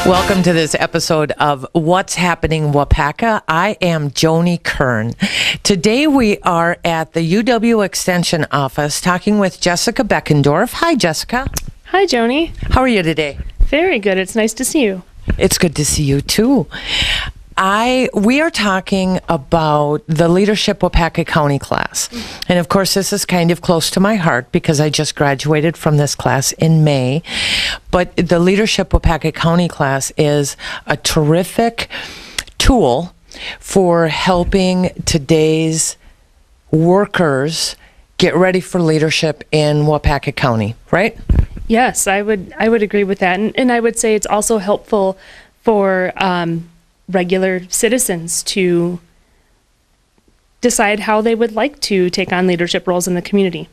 Welcome to this episode of What's Happening Waupaca. I am Joni Kern. Today we are at the UW Extension office talking with Jessica Beckendorf. Hi, Jessica. Hi, Joni. How are you today? Very good. It's nice to see you. It's good to see you too. We are talking about the Leadership Waupaca County class. And of course, this is kind of close to my heart because I just graduated from this class in May. But the Leadership Waupaca County class is a terrific tool for helping today's workers get ready for leadership in Waupaca County, right? Yes, I would agree with that. And I would say it's also helpful for regular citizens to decide how they would like to take on leadership roles in the community.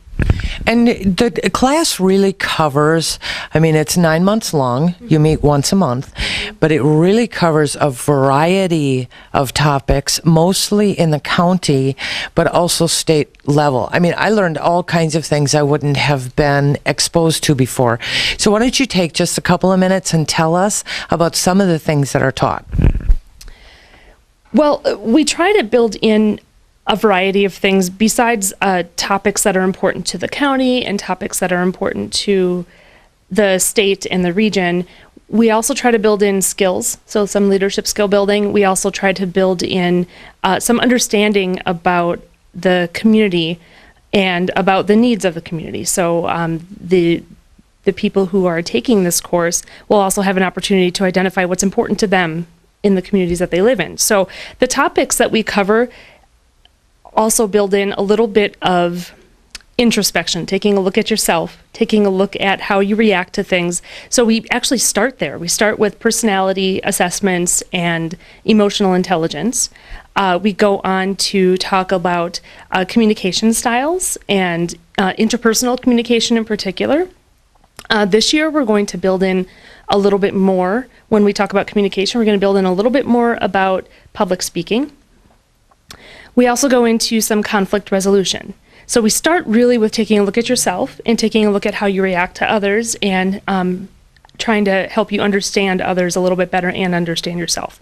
And the class really covers, it's 9 months long. You meet once a month, but it really covers a variety of topics, mostly in the county, but also state level. I learned all kinds of things I wouldn't have been exposed to before. So why don't you take just a couple of minutes and tell us about some of the things that are taught? Well, we try to build in a variety of things besides topics that are important to the county and topics that are important to the state and the region. We also try to build in skills, so some leadership skill building. We also try to build in some understanding about the community and about the needs of the community. So the people who are taking this course will also have an opportunity to identify what's important to them in the communities that they live in. So the topics that we cover also build in a little bit of introspection, taking a look at yourself, taking a look at how you react to things. So we actually start there. We start with personality assessments and emotional intelligence. We go on to talk about communication styles and interpersonal communication in particular. This year, we're going to build in a little bit more. When we talk about communication, we're going to build in a little bit more about public speaking. We also go into some conflict resolution. So we start really with taking a look at yourself and taking a look at how you react to others and trying to help you understand others a little bit better and understand yourself.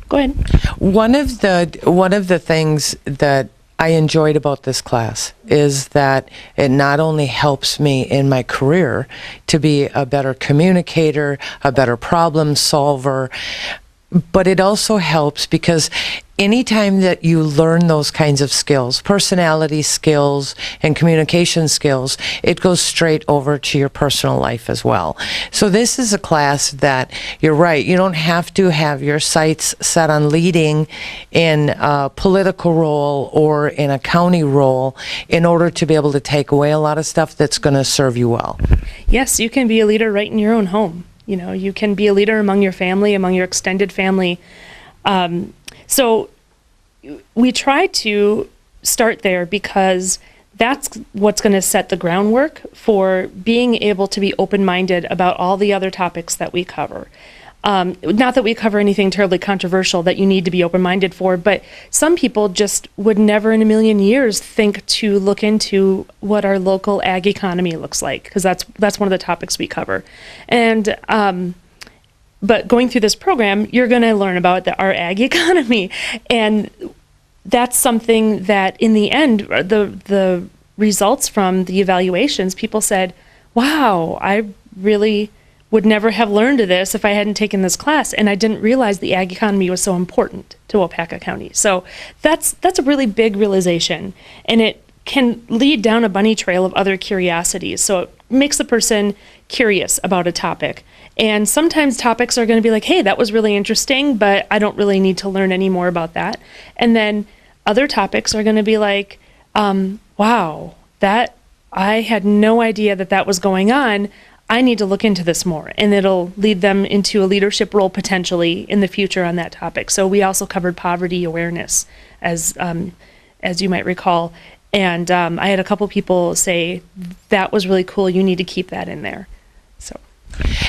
Go ahead. One of the things that I enjoyed about this class is that it not only helps me in my career to be a better communicator, a better problem solver, but it also helps because anytime that you learn those kinds of skills, personality skills and communication skills, it goes straight over to your personal life as well. So this is a class that, you're right, you don't have to have your sights set on leading in a political role or in a county role in order to be able to take away a lot of stuff that's going to serve you well. Yes, you can be a leader right in your own home. You can be a leader among your family, among your extended family. So we try to start there because that's what's going to set the groundwork for being able to be open-minded about all the other topics that we cover. Not that we cover anything terribly controversial that you need to be open-minded for, but some people just would never in a million years think to look into what our local ag economy looks like, because that's one of the topics we cover. And but going through this program, you're going to learn about our ag economy, and that's something that in the end, the results from the evaluations, people said, wow, I really would never have learned of this if I hadn't taken this class, and I didn't realize the ag economy was so important to Waupaca County. So that's a really big realization, and it can lead down a bunny trail of other curiosities. So it makes the person curious about a topic. And sometimes topics are going to be like, hey, that was really interesting, but I don't really need to learn any more about that. And then other topics are going to be like, wow, that I had no idea that was going on. I need to look into this more, and it'll lead them into a leadership role potentially in the future on that topic. So we also covered poverty awareness, as you might recall, and I had a couple people say that was really cool. You need to keep that in there. So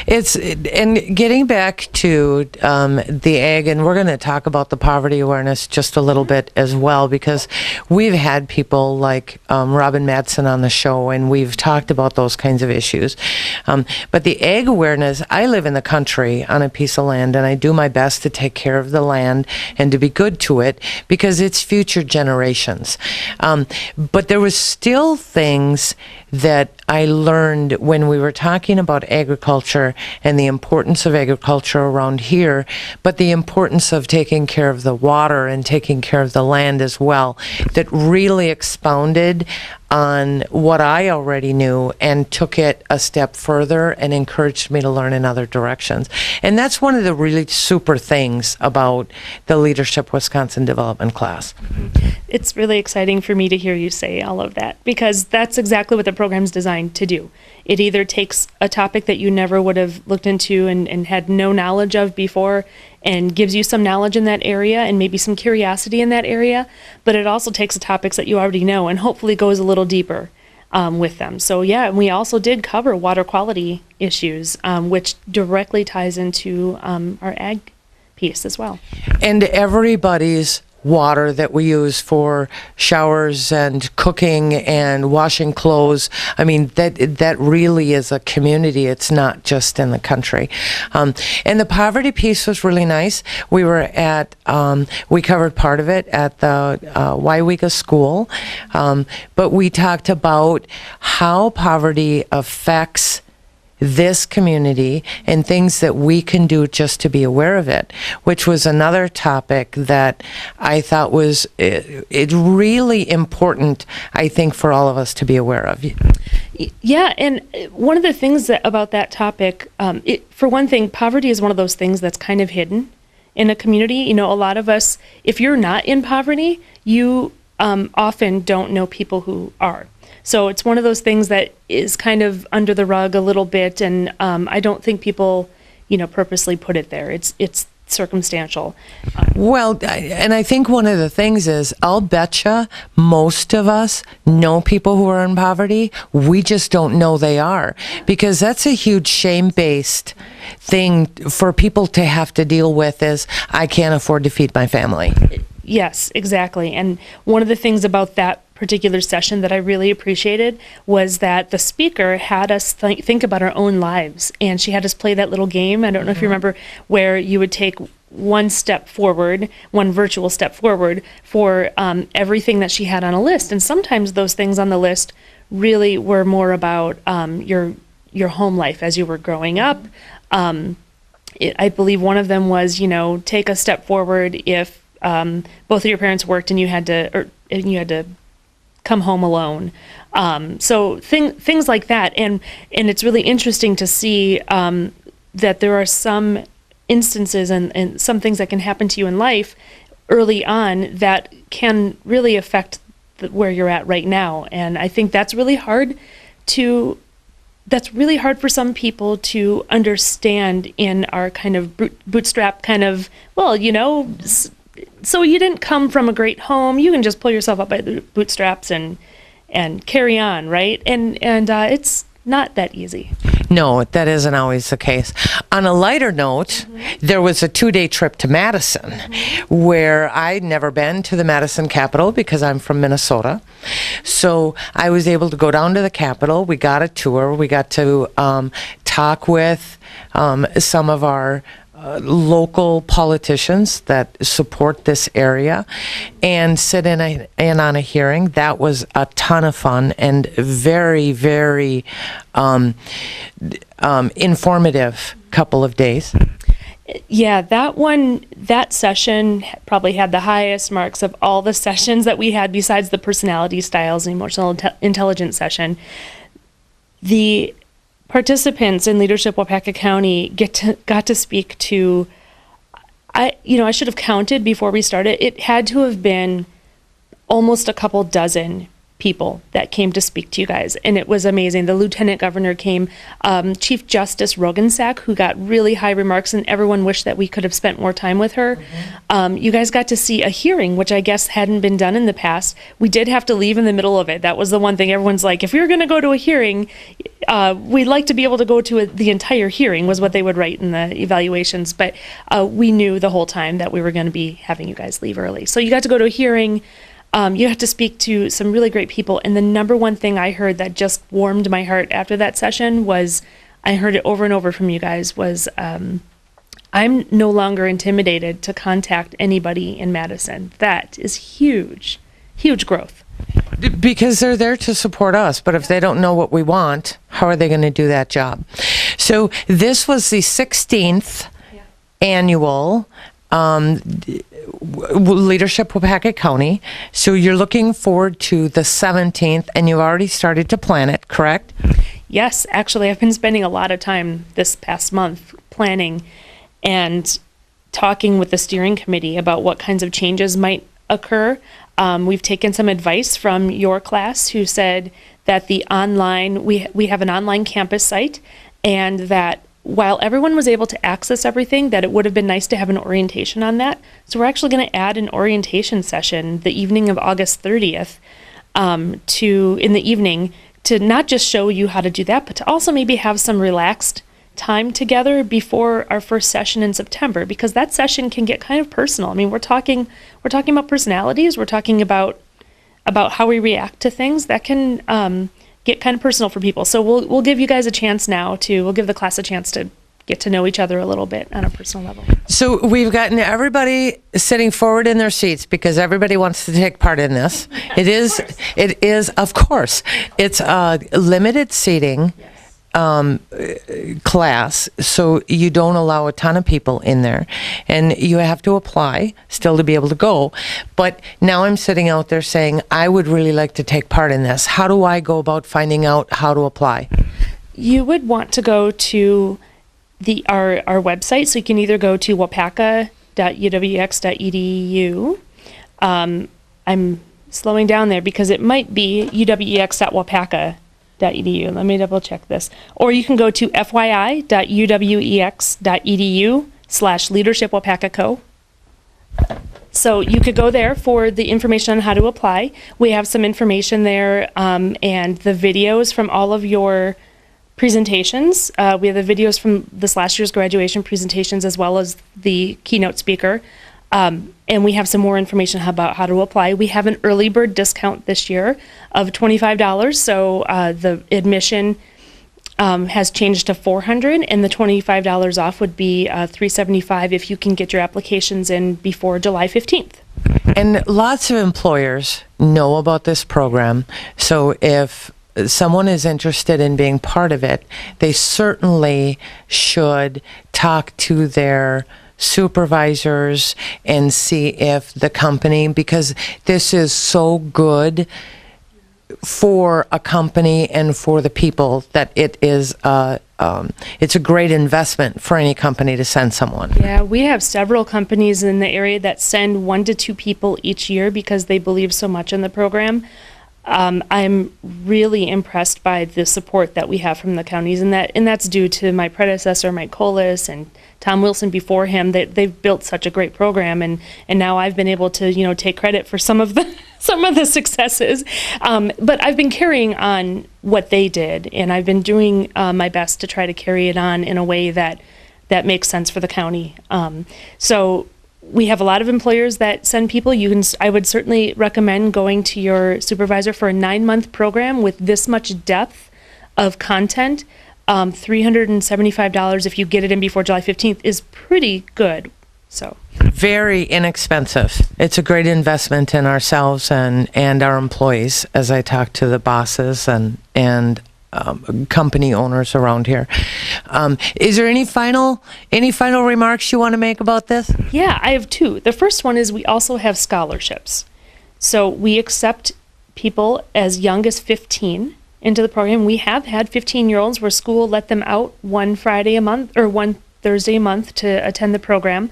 And getting back to the ag, and we're going to talk about the poverty awareness just a little bit as well, because we've had people like Robin Madison on the show, and we've talked about those kinds of issues. But the ag awareness, I live in the country on a piece of land, and I do my best to take care of the land and to be good to it because it's future generations. But there was still things that I learned when we were talking about agriculture and the importance of agriculture around here, but the importance of taking care of the water and taking care of the land as well, that really expounded on what I already knew and took it a step further and encouraged me to learn in other directions. And that's one of the really super things about the Leadership Wisconsin Development class. It's really exciting for me to hear you say all of that, because that's exactly what the program's designed to do. It either takes a topic that you never would have looked into and had no knowledge of before and gives you some knowledge in that area and maybe some curiosity in that area, but it also takes the topics that you already know and hopefully goes a little deeper with them. So yeah, we also did cover water quality issues, which directly ties into our ag piece as well. And everybody's water that we use for showers and cooking and washing clothes, I mean, that really is a community. It's not just in the country. And the poverty piece was really nice. We were at, we covered part of it at the Waupaca school, but we talked about how poverty affects this community and things that we can do just to be aware of it, which was another topic that I thought was it's really important, I think, for all of us to be aware of. Yeah, and one of the things about that topic, for one thing, poverty is one of those things that's kind of hidden in a community. You know, a lot of us, if you're not in poverty, you often don't know people who are. So it's one of those things that is kind of under the rug a little bit, and I don't think people, purposely put it there. It's circumstantial. Well, and I think one of the things is, I'll betcha most of us know people who are in poverty. We just don't know they are, because that's a huge shame-based thing for people to have to deal with, is I can't afford to feed my family. Yes, exactly. And one of the things about that particular session that I really appreciated was that the speaker had us think about our own lives, and she had us play that little game. I don't know if you remember, where you would take one step forward, one virtual step forward for everything that she had on a list. And sometimes those things on the list really were more about your home life as you were growing up. I believe one of them was, take a step forward if both of your parents worked and you had to come home alone. So things like that. And it's really interesting to see that there are some instances and some things that can happen to you in life early on that can really affect where you're at right now. And I think that's really hard for some people to understand in our kind of bootstrap kind of, so you didn't come from a great home. You can just pull yourself up by the bootstraps and carry on, right? And it's not that easy. No, that isn't always the case. On a lighter note, there was a 2-day trip to Madison, where I'd never been to the Madison Capitol because I'm from Minnesota. So I was able to go down to the Capitol. We got a tour. We got to talk with some of our local politicians that support this area and sit in on a hearing. That was a ton of fun and very, very informative couple of days. Yeah, that session probably had the highest marks of all the sessions that we had besides the personality styles and emotional intelligence session. The participants in Leadership Waupaca County got to speak to, I should have counted before we started. It had to have been almost a couple dozen people that came to speak to you guys, and it was amazing. The lieutenant governor came, Chief Justice Rogensack, who got really high remarks, and everyone wished that we could have spent more time with her. You guys got to see a hearing, which I guess hadn't been done in the past. We did have to leave in the middle of it. That was the one thing everyone's like, if you're going to go to a hearing, we'd like to be able to go to the entire hearing, was what they would write in the evaluations. But we knew the whole time that we were going to be having you guys leave early. So you got to go to a hearing. You had to speak to some really great people. And the number one thing I heard that just warmed my heart after that session was, I heard it over and over from you guys, was I'm no longer intimidated to contact anybody in Madison. That is huge, huge growth. Because they're there to support us, but if they don't know what we want, how are they going to do that job? So this was the 16th annual Leadership Waupaca County. So you're looking forward to the 17th, and you've already started to plan it, correct? Yes, actually, I've been spending a lot of time this past month planning and talking with the steering committee about what kinds of changes might occur. We've taken some advice from your class, who said that the online, we have an online campus site, and that while everyone was able to access everything, that it would have been nice to have an orientation on that. So we're actually going to add an orientation session the evening of August 30th in the evening, to not just show you how to do that, but to also maybe have some relaxed time together before our first session in September, because that session can get kind of personal. I mean, we're talking about personalities. We're talking about how we react to things that can get kind of personal for people. So we'll give you guys a chance now we'll give the class a chance to get to know each other a little bit on a personal level. So we've gotten everybody sitting forward in their seats because everybody wants to take part in this. It is, of course, it's a limited seating class, so you don't allow a ton of people in there, and you have to apply still to be able to go. But now I'm sitting out there saying, I would really like to take part in this. How do I go about finding out how to apply? You would want to go to our website, so you can either go to waupaca.uwex.edu. I'm slowing down there because it might be uwex.waupaca.edu. Let me double check this. Or you can go to fyi.uwex.edu/leadership Waupaca Co. So you could go there for the information on how to apply. We have some information there, and the videos from all of your presentations. We have the videos from this last year's graduation presentations, as well as the keynote speaker. And we have some more information about how to apply. We have an early bird discount this year of $25. So the admission has changed to $400, and the $25 off would be $375 if you can get your applications in before July 15th. And lots of employers know about this program. So if someone is interested in being part of it, they certainly should talk to their supervisors and see if the company, because this is so good for a company and for the people, that it's a great investment for any company to send someone. Yeah, we have several companies in the area that send 1 to 2 people each year because they believe so much in the program. I'm really impressed by the support that we have from the counties, and that's due to my predecessor, Mike Colas, and Tom Wilson before him. They've built such a great program, and now I've been able to take credit for some of the successes. But I've been carrying on what they did, and I've been doing my best to try to carry it on in a way that makes sense for the county. So we have a lot of employers that send people. I would certainly recommend going to your supervisor for a 9-month program with this much depth of content. $375 if you get it in before July 15th is pretty good. So very inexpensive. It's a great investment in ourselves and our employees, as I talk to the bosses and company owners around here. Is there any final remarks you want to make about this? Yeah, I have 2. The first one is we also have scholarships. So we accept people as young as 15 into the program. We have had 15-year-olds where school let them out one Friday a month or one Thursday a month to attend the program.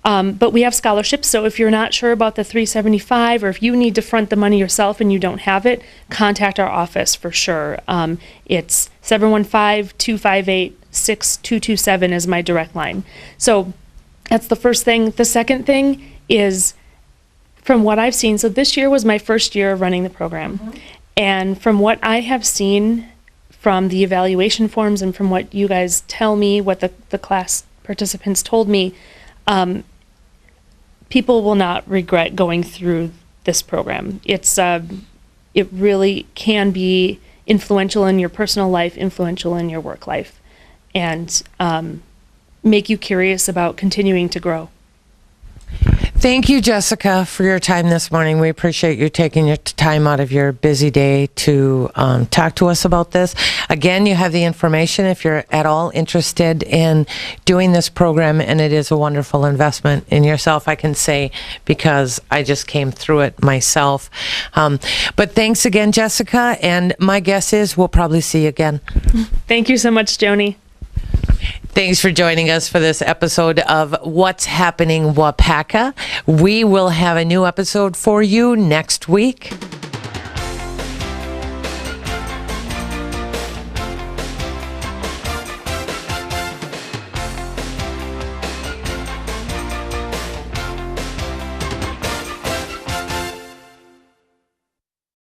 But we have scholarships, so if you're not sure about the 375, or if you need to front the money yourself and you don't have it, contact our office for sure. It's 715-258-6227 is my direct line. So that's the first thing. The second thing is, from what I've seen, so this year was my first year of running the program. And from what I have seen from the evaluation forms and from what you guys tell me, what the class participants told me, people will not regret going through this program. It really can be influential in your personal life, influential in your work life, and make you curious about continuing to grow. Thank you, Jessica, for your time this morning. We appreciate you taking your time out of your busy day to talk to us about this. Again, you have the information if you're at all interested in doing this program, and it is a wonderful investment in yourself, I can say, because I just came through it myself. But thanks again, Jessica, and my guess is we'll probably see you again. Thank you so much, Joni. Thanks for joining us for this episode of What's Happening Waupaca. We will have a new episode for you next week.